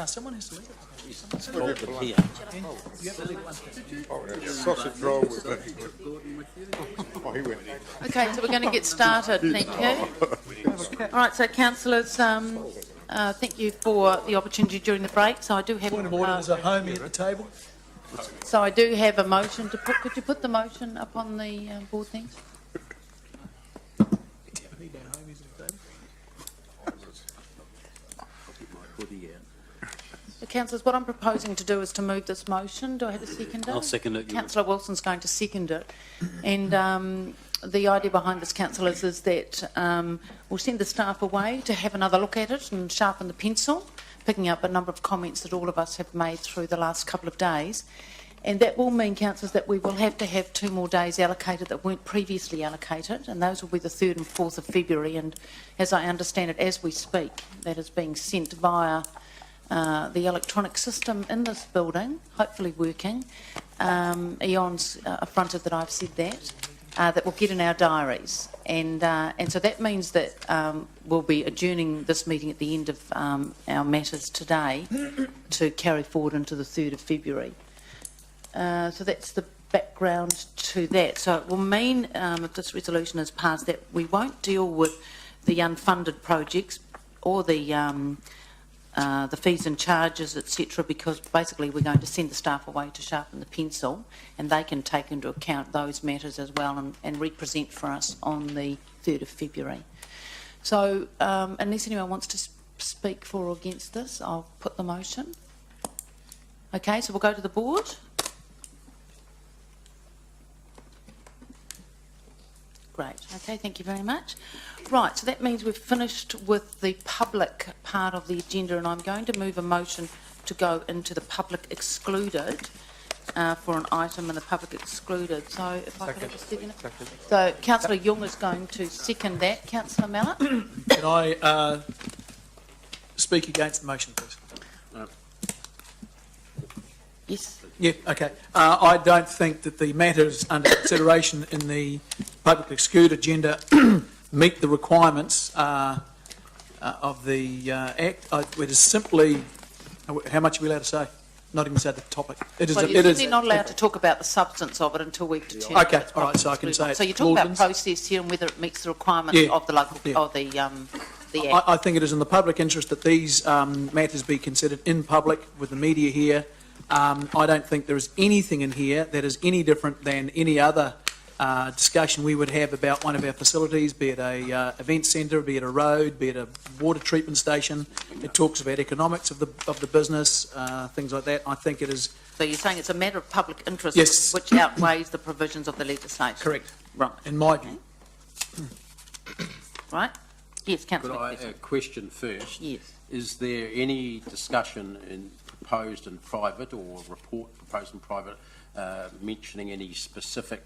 Someone has to leave it. Sausage roll with that. Oh, he went. Okay, so we're going to get started. Thank you. All right, so councillors, thank you for the opportunity during the break. So I do have Point of order, there's a homie at the table. So I do have a motion to put. Could you put the motion up on the board, thanks? So, councillors, what I'm proposing to do is to move this motion. Do I have a seconder? I'll second it. Councillor Wilson's going to second it. And the idea behind this, councillors, is that we'll send the staff away to have another look at it and sharpen the pencil, picking up a number of comments that all of us have made through the last couple of days. And that will mean, councillors, that we will have to have 2 more days allocated that weren't previously allocated, and those will be the 3rd and 4th of February. And as I understand it, as we speak, that is being sent via the electronic system in this building, hopefully working. Eon's affronted that I've said that. That will get in our diaries, and so that means that we'll be adjourning this meeting at the end of our matters today to carry forward into the 3rd of February. So that's the background to that. So it will mean, if this resolution is passed, that we won't deal with the unfunded projects or the fees and charges, etc., because basically we're going to send the staff away to sharpen the pencil, and they can take into account those matters as well and represent for us on the 3rd of February. So unless anyone wants to speak for or against this, I'll put the motion. Okay, so we'll go to the board. Great. Okay, thank you very much. Right, so that means we've finished with the public part of the agenda, and I'm going to move a motion to go into the public excluded for an item in the public excluded. So if I could have a second. So Councillor Young is going to second that. Councillor Mallett? Can I speak against the motion, please? Yes. Yeah, okay. I don't think that the matters under consideration in the public excluded agenda meet the requirements of the Act. It is simply, how much are we allowed to say? Not even say the topic. It is. Well, you're certainly not allowed to talk about the substance of it until we've determined. Okay, all right. So I can say. So you're talking about process here and whether it meets the requirements of the local of the Act. I think it is in the public interest that these matters be considered in public with the media here. I don't think there is anything in here that is any different than any other discussion we would have about one of our facilities, be it a event centre, be it a road, be it a water treatment station. It talks about economics of the business, things like that. I think it is. So you're saying it's a matter of public interest, yes, which outweighs the provisions of the legislation. Correct. Right. In my view. Right. Yes, Councillor. Could I question first? Yes. Is there any discussion proposed in private or report proposed in private mentioning any specific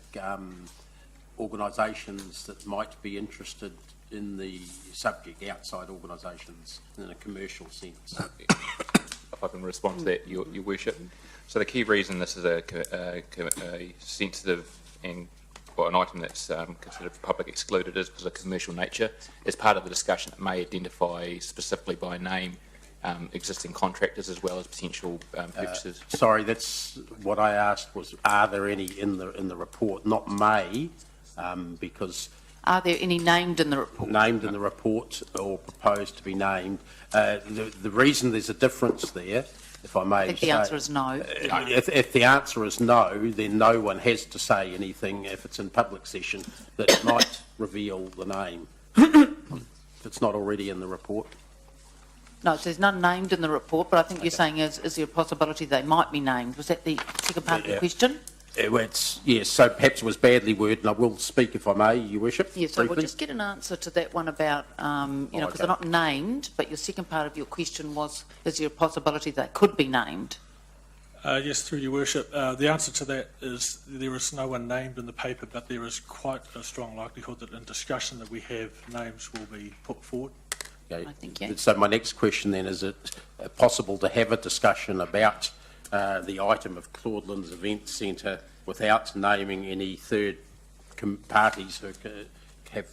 organisations that might be interested in the subject, outside organisations in a commercial sense? If I can respond to that, Your Worship. So the key reason this is a sensitive and an item that's considered public excluded is because of commercial nature. As part of the discussion, it may identify specifically by name existing contractors as well as potential purchasers. Sorry, that's what I asked was, are there any in the report? Not may, because... Are there any named in the report? Named in the report or proposed to be named. The reason there's a difference there, if I may I think the answer is no. If the answer is no, then no one has to say anything if it's in public session that might reveal the name, if it's not already in the report. No, so there's none named in the report, but I think you're saying is there a possibility they might be named? Was that the second part of the question? Yes, so perhaps it was badly worded, and I will speak if I may, Your Worship. Yes, so we'll just get an answer to that one about, because they're not named, but your second part of your question was, is there a possibility they could be named? Yes, through Your Worship. The answer to that is there is no one named in the paper, but there is quite a strong likelihood that in discussion that we have, names will be put forward. Okay. I think, yeah. So my next question then, is it possible to have a discussion about the item of Claudelands Event Centre without naming any third parties who have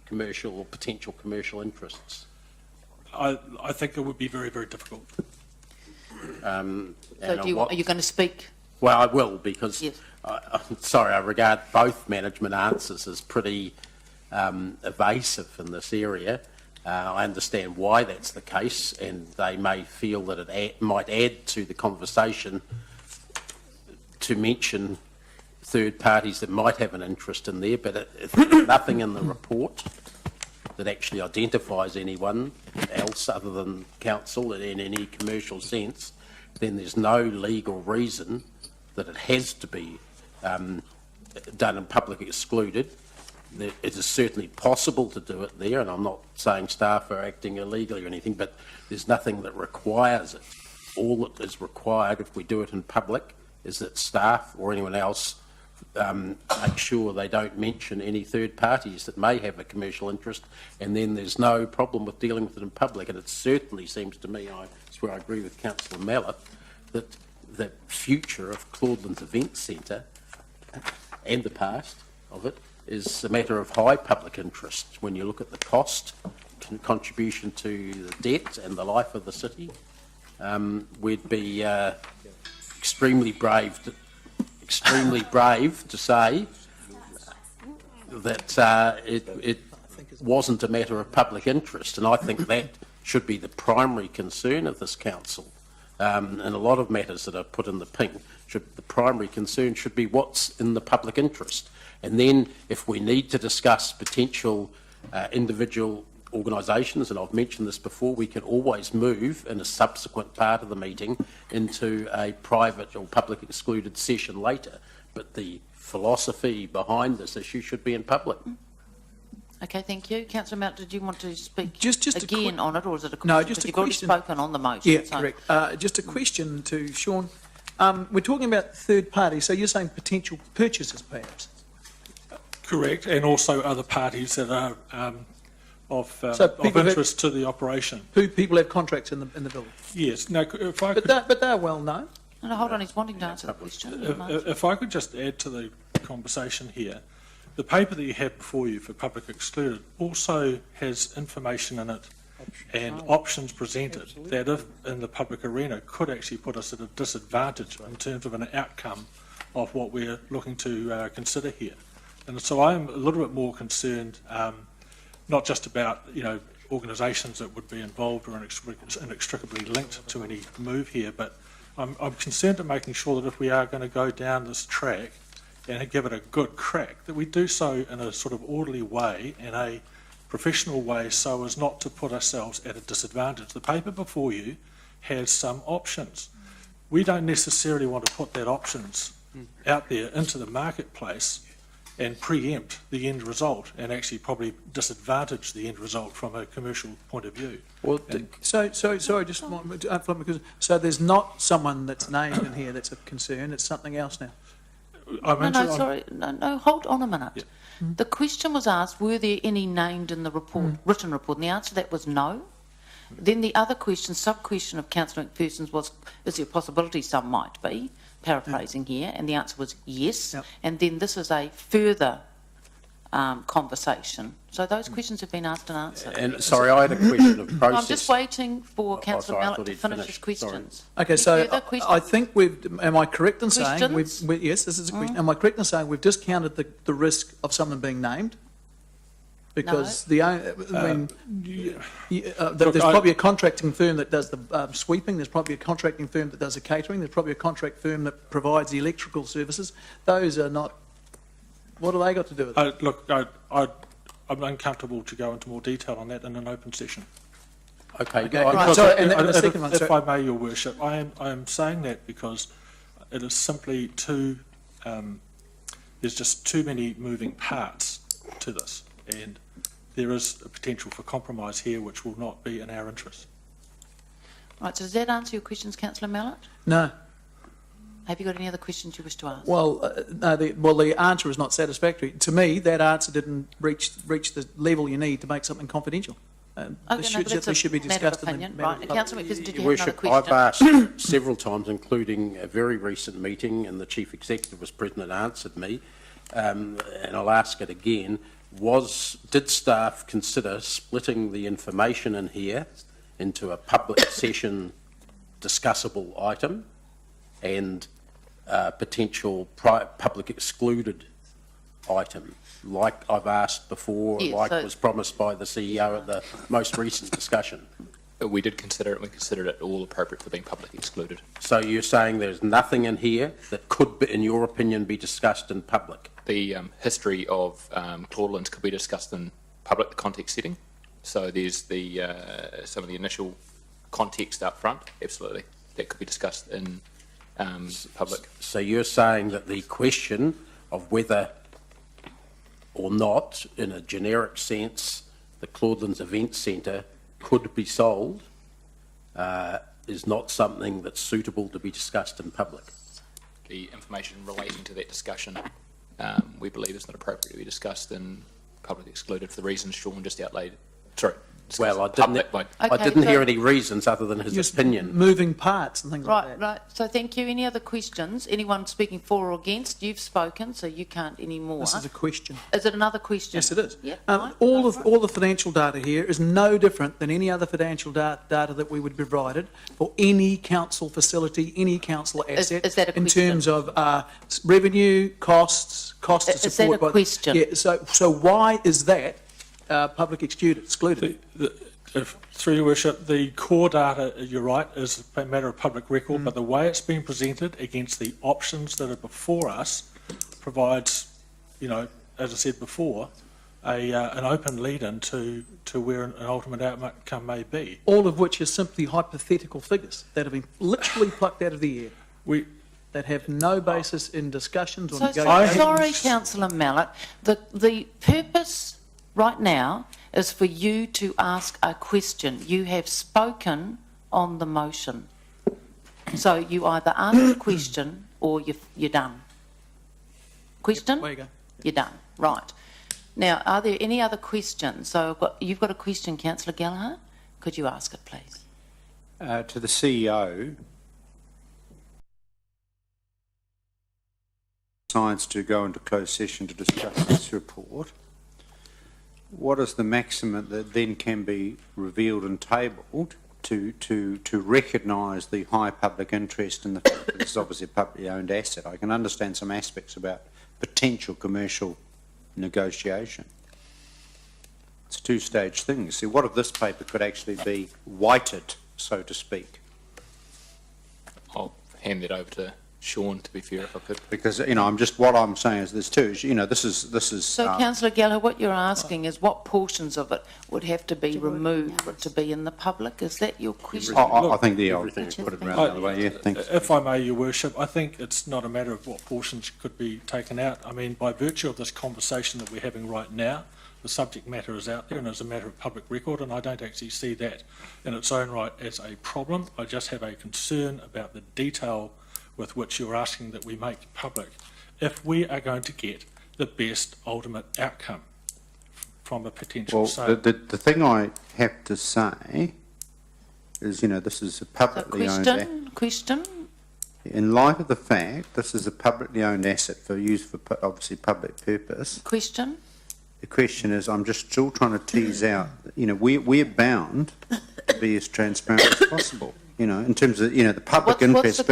commercial or potential commercial interests? I think it would be very, very difficult. And So are you going to speak? Well, I will, because Yes. I'm sorry, I regard both management answers as pretty evasive in this area. I understand why that's the case, and they may feel that it might add to the conversation to mention third parties that might have an interest in there, but if there's nothing in the report that actually identifies anyone else other than council in any commercial sense, then there's no legal reason that it has to be done in public excluded. It is certainly possible to do it there, and I'm not saying staff are acting illegally or anything, but there's nothing that requires it. All that is required if we do it in public is that staff or anyone else make sure they don't mention any third parties that may have a commercial interest, and then there's no problem with dealing with it in public. And it certainly seems to me, it's where I agree with Councillor Mallett, that the future of Claudelands Event Centre and the past of it is a matter of high public interest. When you look at the cost, contribution to the debt and the life of the city, we'd be extremely brave to say that it wasn't a matter of public interest, and I think that should be the primary concern of this council. And a lot of matters that are put in the pink, the primary concern should be what's in the public interest. And then if we need to discuss potential individual organisations, and I've mentioned this before, we can always move in a subsequent part of the meeting into a private or public excluded session later. But the philosophy behind this issue should be in public. Okay, thank you. Councillor Mount, did you want to speak Just a again on it, or is it a question? No, just Because a you've already question. spoken on the motion. Yeah, so- correct. Just a question to Sean. We're talking about third parties, so you're saying potential purchasers, perhaps? Correct, and also other parties that are of people who- interest to the operation. Who people have contracts in the building? Yes. Now, if I But could, they're well known. No, hold on, he's wanting to answer the question. if I could just add to the conversation here, the paper that you have before you for public excluded also has information in it and options presented that, if in the public arena, could actually put us at a disadvantage in terms of an outcome of what we're looking to consider here. And so I'm a little bit more concerned, not just about, organisations that would be involved or inextricably linked to any move here, but I'm concerned at making sure that if we are going to go down this track and give it a good crack, that we do so in a sort of orderly way and a professional way, so as not to put ourselves at a disadvantage. The paper before you has some options. We don't necessarily want to put that options out there into the marketplace and preempt the end result, and actually probably disadvantage the end result from a commercial point of view. Well, sorry, just because so there's not someone that's named in here that's a concern. It's something else now. No, hold on a minute. Yeah. The question was asked, were there any named in the report, written report, and the answer to that was no. Then the other question, sub-question of Councillor McPherson's was, is there a possibility some might be, paraphrasing here, and the answer was yes. Yep. And then this is a further conversation. So those questions have been asked and answered. And sorry, I had a question of process. I'm just waiting for Councillor sorry, I Mallett thought to he'd finish his finished. Sorry. questions. Okay, Any so further questions? I think am I correct in saying Questions? yes, this is a question. Am I correct in saying we've discounted the risk of someone being named? Because there's probably a contracting firm that does the sweeping, there's probably a contracting firm that does the catering, there's probably a contract firm that provides the electrical services. Those are not, what have they got to do with it? Look, I'm uncomfortable to go into more detail on that in an open session. Okay, Because right, so, and the second one, if sorry. I may, Your Worship, I am saying that because it is simply too, there's just too many moving parts to this, and there is a potential for compromise here which will not be in our interest. Right, so does that answer your questions, Councillor Mallett? No. Have you got any other questions you wish to ask? Well, no. The answer is not satisfactory to me. That answer didn't reach the level you need to make something confidential. This should be discussed in the matter of Right, public. Councillor McPherson, did you Your have another Worship, question? I've asked several times, including a very recent meeting, and the Chief Executive was present and answered me, and I'll ask it again. Did staff consider splitting the information in here into a public session discussable item and a potential public excluded item, like I've asked before, Yes, like so- was promised by the CEO at the most recent discussion? We did consider it. We considered it all appropriate for being public excluded. So you're saying there's nothing in here that could, in your opinion, be discussed in public? The history of claudelines could be discussed in public context setting. So there's the some of the initial context up front. Absolutely, that could be discussed in public. So you're saying that the question of whether or not, in a generic sense, the Claudelands Event Centre could be sold is not something that's suitable to be discussed in public? The information relating to that discussion, we believe is not appropriate to be discussed in public excluded for the reasons Sean just outlaid. Sorry. Well, I Okay, didn't hear so- any reasons other than his Just opinion. moving parts and things like Right, that. right. So thank you. Any other questions? Anyone speaking for or against? You've spoken, so you can't anymore. This is a question. Is it another question? Yes, it is. Yeah, fine. All the financial data here is no different than any other financial data that we would be provided for any council facility, any council asset. is that a in question? terms of revenue, costs to Is that support. a question? Yeah. So why is that public excluded? Through your worship, the core data, you're right, is a matter of public record, but the way it's been presented against the options that are before us provides, as I said before, an open lead-in to where an ultimate outcome may be. All of which are simply hypothetical figures that have been literally plucked out of the air, that have no basis in discussions or So negotiations. sorry, Councillor Mallett. The purpose right now is for you to ask a question. You have spoken on the motion. So you either ask a question or you're done. Question? There you go. You're done. Right. Now, are there any other questions? So you've got a question, Councillor Gallagher. Could you ask it, please? To the CEO, decides to go into closed session to discuss this report, what is the maximum that then can be revealed and tabled to recognise the high public interest in the fact that this is obviously a publicly owned asset? I can understand some aspects about potential commercial negotiation. It's a two-stage thing. See, what if this paper could actually be whited, so to speak? I'll hand that over to Sean, to be fair, if I could. Because, what I'm saying is there's two, this is... So, Councillor Gallagher, what you're asking is what portions of it would have to be removed for it to be in the public? Is that your question? I think I'll put it around the other way, yeah, thanks. If I may, Your Worship, I think it's not a matter of what portions could be taken out. I mean, by virtue of this conversation that we're having right now, the subject matter is out there and is a matter of public record, and I don't actually see that in its own right as a problem. I just have a concern about the detail with which you're asking that we make public, if we are going to get the best ultimate outcome from a potential sale. The thing I have to say is, this is a publicly owned asset. Question? In light of the fact this is a publicly owned asset for use for obviously public purpose, Question? the question is, I'm just still trying to tease out, we're bound to be as transparent as possible. In terms of, the public interest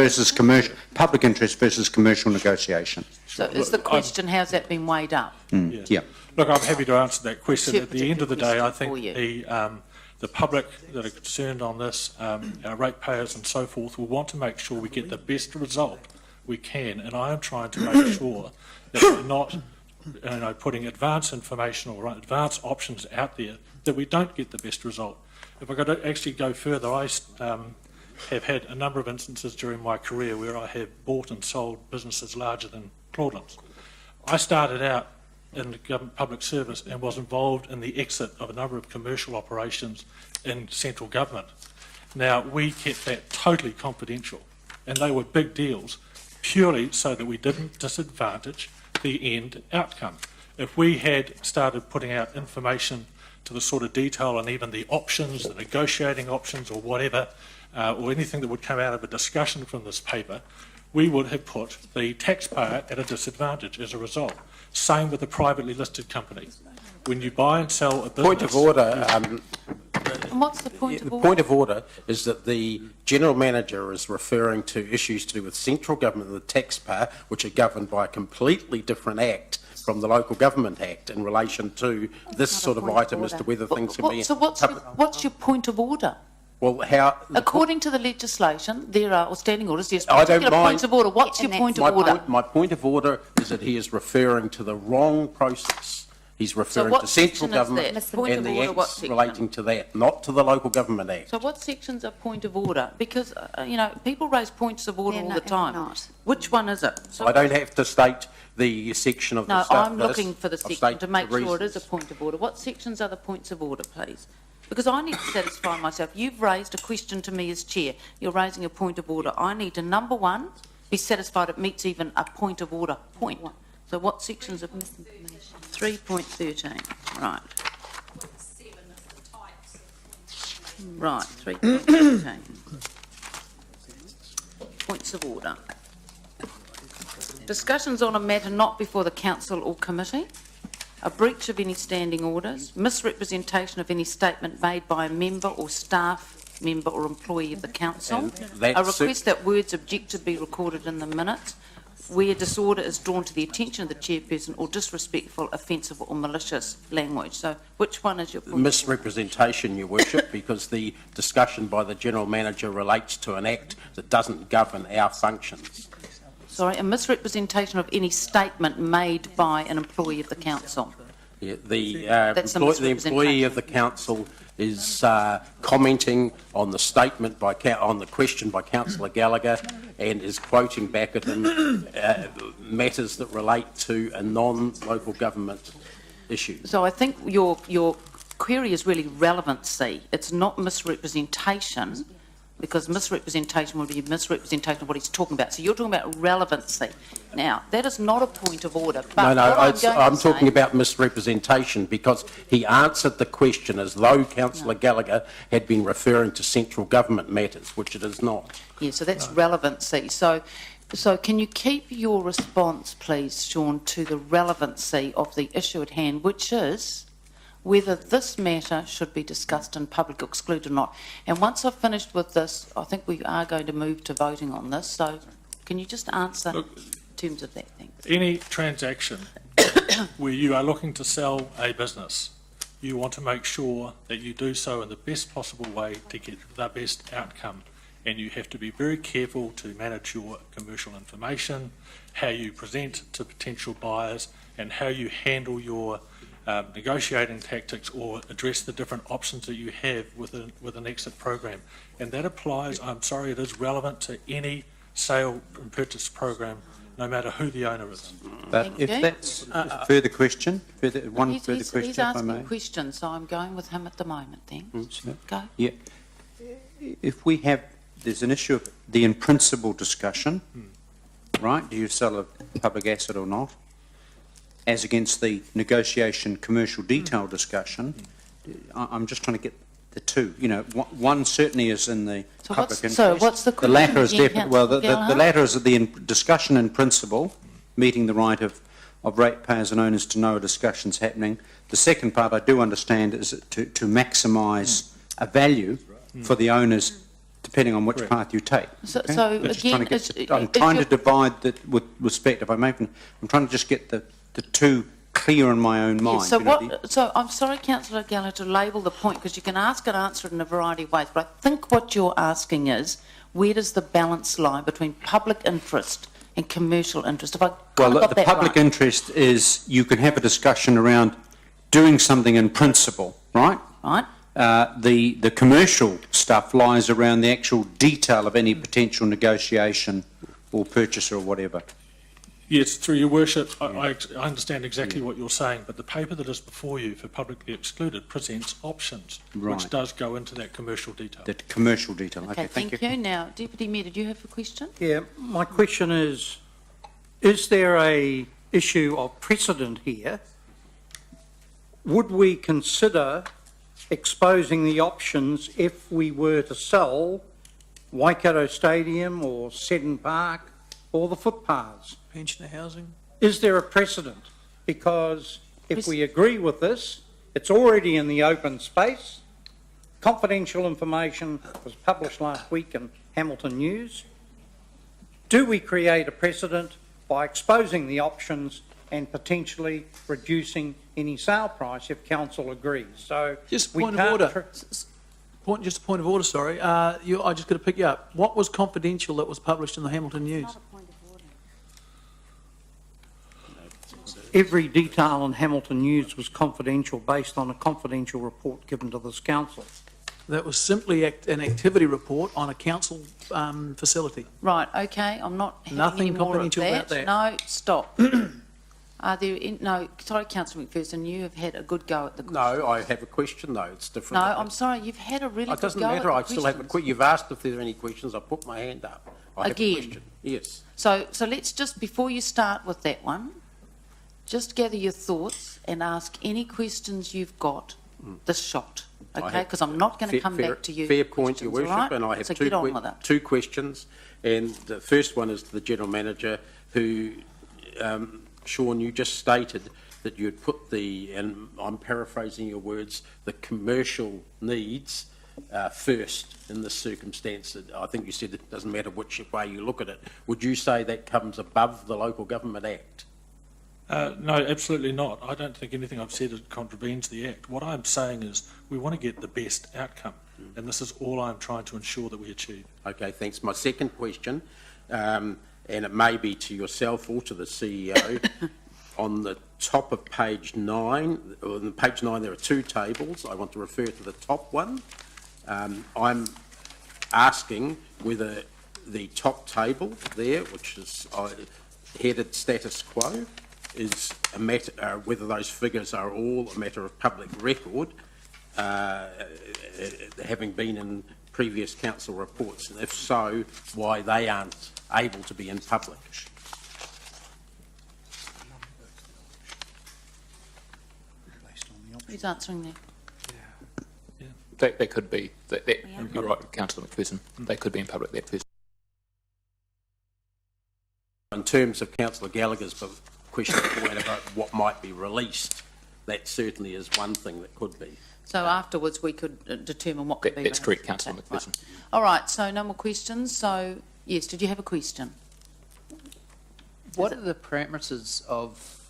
versus commercial negotiation. So is the question, how's that been weighed up? Yeah. Look, I'm happy to answer that question. At the end of the day, I think For the public that are concerned on this, our ratepayers and so forth, will want to make sure we get the best result we can. And I am trying to make sure that we're not putting advanced information or advanced options out there that we don't get the best result. If I could actually go further, I have had a number of instances during my career where I have bought and sold businesses larger than Claudelands. I started out in the government public service and was involved in the exit of a number of commercial operations in central government. Now, we kept that totally confidential, and they were big deals purely so that we didn't disadvantage the end outcome. If we had started putting out information to the sort of detail and even the options, the negotiating options or whatever, or anything that would come out of a discussion from this paper, we would have put the taxpayer at a disadvantage as a result. Same with a privately listed company. When you buy and sell a business... Point of order. And what's the point of The order? point of order is that the General Manager is referring to issues to do with central government and the taxpayer, which are governed by a completely different act from the Local Government Act in relation to this sort of item as to whether things can be... So what's your point of order? Well, how... According to the legislation, there are, or standing orders, there's I don't particular mind. points of order. What's your point of order? My point of order is that he is referring to the wrong process. He's referring what to central section is government that? Point and of the order, what acts section? relating to that, not to the Local Government Act. So what sections are point of order? Because, people raise points of order all the time. Not. Which one is it? So- I don't have to state the section of the No, stuff. I'm looking for the I've section stated to make the sure it is a reasons. point of order. What sections are the points of order, please? Because I need to satisfy myself. You've raised a question to me as chair. You're raising a point of order. I need to, number one, be satisfied it meets even a point of order point. So what sections of 3.13? Right. Right, 3.13. Points of order. Discussions on a matter not before the council or committee, a breach of any standing orders, misrepresentation of any statement made by a member or staff member or employee of the council, And a that's request that words objected be recorded in the minutes, where disorder is drawn to the attention of the chairperson or disrespectful, offensive or malicious language. So which one is your point? Misrepresentation, Your Worship, because the discussion by the General Manager relates to an act that doesn't govern our functions. Sorry, a misrepresentation of any statement made by an employee of the council. Yeah, the That's a employee of the council is commenting on the statement on the question by Councillor Gallagher and is quoting back at him matters that relate to a non-local government issue. So I think your query is really relevancy. It's not misrepresentation, because misrepresentation would be misrepresentation of what he's talking about. So you're talking about relevancy. Now, that is not a point of order. But No, what I'm say- talking about misrepresentation because he answered the question as though Councillor Gallagher had been referring to central government matters, which it is not. Yeah, so that's relevancy. So can you keep your response, please, Sean, to the relevancy of the issue at hand, which is whether this matter should be discussed in public or excluded or not. And once I've finished with this, I think we are going to move to voting on this. So can you just answer in terms of that thing? Any transaction where you are looking to sell a business, you want to make sure that you do so in the best possible way to get the best outcome. And you have to be very careful to manage your commercial information, how you present to potential buyers, and how you handle your negotiating tactics or address the different options that you have with an exit program. And that applies, I'm sorry, it is relevant to any sale and purchase program, no matter who the owner is. But Thank if you. that's a further question, one He's further question, if I asking may. a question, so I'm going with him at the moment then. Sir? Go. Yeah. If we have, there's an issue of the in principle discussion, right? Do you sell a public asset or not? As against the negotiation commercial detail discussion, I'm just trying to get the two. You know, one certainly is in the So public what's- interest. so what's the The latter is question again, definitely, well, the Councillor latter is the discussion in principle, meeting the right of ratepayers and owners to know a discussion's happening. The second part I do understand is to maximise a value for the owners depending on which path you take. So, Okay? so I'm just trying again, to get I'm trying to divide that with respect. If I'm trying to just get the two clear in my own mind. So you know, what? So I'm sorry, Councillor Gallagher, to label the point because you can ask and answer it in a variety of ways. But I think what you're asking is where does the balance lie between public interest and commercial interest? If I well, got the that public right. interest is you can have a discussion around doing something in principle, right? Right. The commercial stuff lies around the actual detail of any potential negotiation or purchase or whatever. Yes, through your worship, I understand exactly what you're saying, but the paper that is before you for publicly excluded presents options, Right. which does go into that commercial detail. The commercial detail. Okay, thank you. Now, Deputy Mayor, did you have a question? Yeah, my question is there a issue of precedent here would we consider exposing the options if we were to sell Waikato Stadium or Seddon Park or the footpaths? Pensioner housing? Is there a precedent? Because if we agree with this, it's already in the open space. Confidential information was published last week in Hamilton News. Do we create a precedent by exposing the options and potentially reducing any sale price if council agrees? So Just we point of can't order. Just a point of order, sorry. I just got to pick you up. What was confidential that was published in the Hamilton News? Every detail in Hamilton News was confidential based on a confidential report given to this council. That was simply an activity report on a council facility. Right, okay, I'm not having Nothing any more of confidential about that. No, stop. Are there, no, sorry, Councillor McPherson, you have had a good go at the question. No, I have a question though, it's different. No, I'm sorry, you've had a really It good doesn't go at matter, the I still have a questions. question. You've asked if there are any questions, I put my hand up. I have a Again? question. Yes. So let's just, before you start with that one, just gather your thoughts and ask any questions you've got this shot, I okay? have- Because I'm not going to come Fair- back to you. Fair with point, Your questions, all Worship, right? and I have So get on with it. two questions. And the first one is to the General Manager, who, Sean, you just stated that you had put the, and I'm paraphrasing your words, the commercial needs first in this circumstance. I think you said it doesn't matter which way you look at it. Would you say that comes above the Local Government Act? No, absolutely not. I don't think anything I've said contravenes the Act. What I'm saying is we want to get the best outcome, and this is all I'm trying to ensure that we achieve. Okay, thanks. My second question, and it may be to yourself or to the CEO, on the top of page 9, on page 9 there are two tables. I want to refer to the top one. I'm asking whether the top table there, which is headed status quo, is a matter, whether those figures are all a matter of public record, having been in previous council reports, and if so, why they aren't able to be in public. Who's answering that? They could be. You're right, Councillor McPherson. They could be in public, that first. In terms of Councillor Gallagher's question about what might be released, that certainly is one thing that could be. So afterwards we could determine what could be. That's correct, released. Councillor Okay, right. McPherson. All right, so no more questions. So, yes, did you have a question? What are the parameters of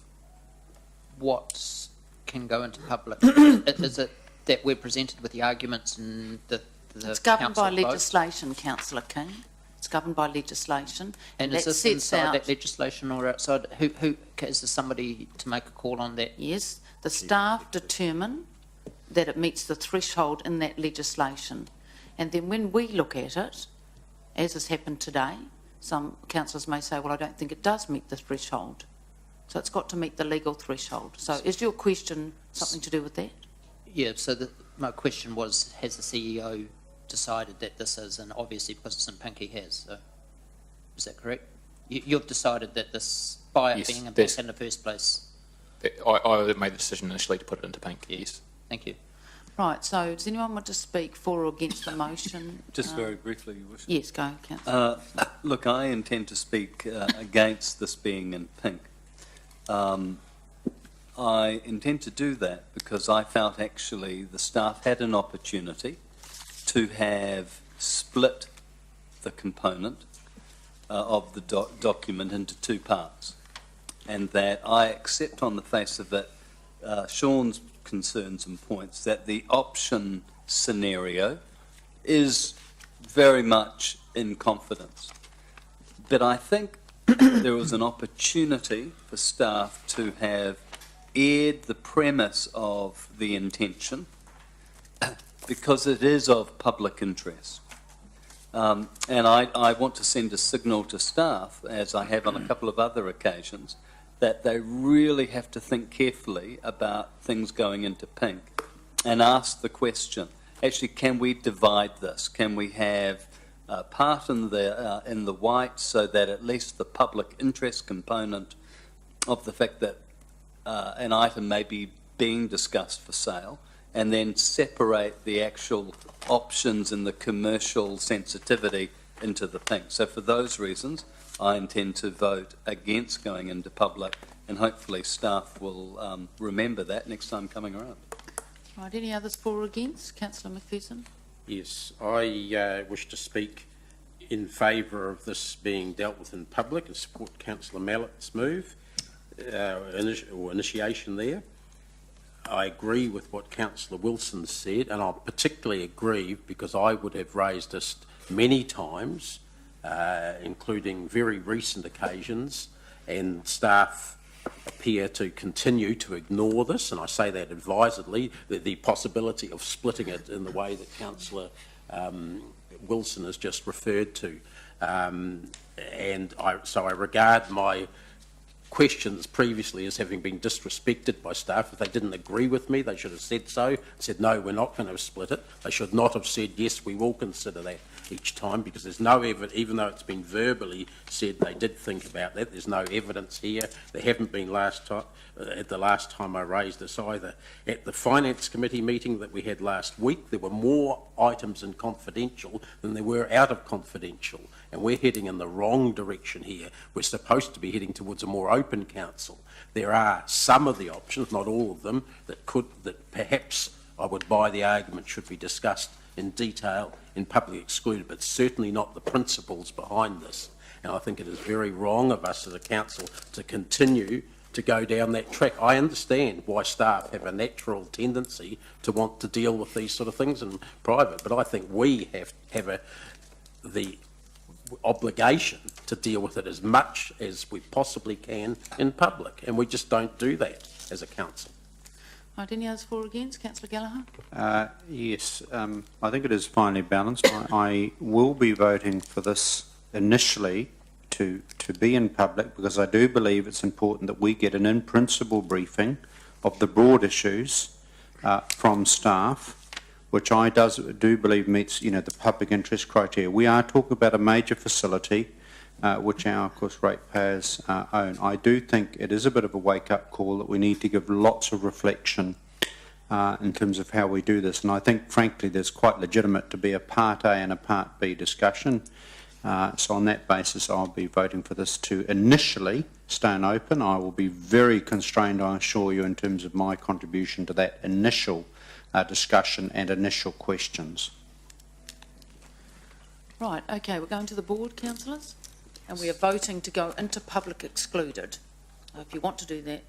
what can go into public? Is it that we're presented with the arguments and the It's governed by council vote? legislation, Councillor King. It's governed by legislation. And that is this sets inside out, that legislation or outside? Who is there somebody to make a call on that? yes, the staff determine that it meets the threshold in that legislation. And then when we look at it, as has happened today, some councillors may say, well, I don't think it does meet the threshold. So it's got to meet the legal threshold. So is your question something to do with that? Yeah, so my question was, has the CEO decided that this is, and obviously Business and Pinky has, so is that correct? You've decided that this, by it Yes, being in that's- Pink in the first place? I made the decision initially to put it into pink, yes. Thank you. Right, so does anyone want to speak for or against the motion? Just very briefly, Your Worship. Yes, go, councillor. Look, I intend to speak against this being in pink. I intend to do that because I felt actually the staff had an opportunity to have split the component of the document into two parts, and that I accept on the face of it Sean's concerns and points that the option scenario is very much in confidence. But I think there was an opportunity for staff to have aired the premise of the intention because it is of public interest. And I want to send a signal to staff, as I have on a couple of other occasions, that they really have to think carefully about things going into pink and ask the question, actually, can we divide this? Can we have part in the white so that at least the public interest component of the fact that an item may be being discussed for sale, and then separate the actual options and the commercial sensitivity into the thing. So for those reasons, I intend to vote against going into public, and hopefully staff will remember that next time coming around. Right, any others for or against? Councillor McPherson? Yes, I wish to speak in favour of this being dealt with in public and support Councillor Mallett's move, or initiation there. I agree with what Councillor Wilson said, and I particularly agree because I would have raised this many times, including very recent occasions, and staff appear to continue to ignore this, and I say that advisedly, the possibility of splitting it in the way that Councillor Wilson has just referred to. So I regard my questions previously as having been disrespected by staff. If they didn't agree with me, they should have said so, said, no, we're not going to split it. They should not have said, yes, we will consider that each time, because there's no evidence, even though it's been verbally said they did think about that, there's no evidence here. There haven't been at the last time I raised this either. At the Finance Committee meeting that we had last week, there were more items in confidential than there were out of confidential, and we're heading in the wrong direction here. We're supposed to be heading towards a more open council. There are some of the options, not all of them, that perhaps I would buy the argument should be discussed in detail in public excluded, but certainly not the principles behind this. And I think it is very wrong of us as a council to continue to go down that track. I understand why staff have a natural tendency to want to deal with these sort of things in private, but I think we have the obligation to deal with it as much as we possibly can in public, and we just don't do that as a council. Right, any others for or against? Councillor Gallagher? Yes, I think it is finely balanced. I will be voting for this initially to be in public, because I do believe it's important that we get an in-principle briefing of the broad issues from staff, which I do believe meets, the public interest criteria. We are talking about a major facility, which our, of course, ratepayers own. I do think it is a bit of a wake-up call that we need to give lots of reflection in terms of how we do this. And I think, frankly, there's quite legitimate to be a Part A and a Part B discussion. So on that basis, I'll be voting for this to initially stay open. I will be very constrained, I assure you, in terms of my contribution to that initial discussion and initial questions. Right, okay, we're going to the board, councillors, and we are voting to go into public excluded. If you want to do that.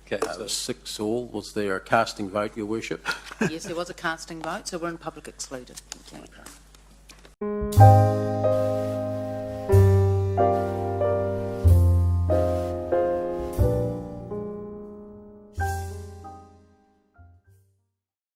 Okay, So 6-all, was there a casting vote, Your Worship? Yes, there was a casting vote, so we're in public excluded. Okay.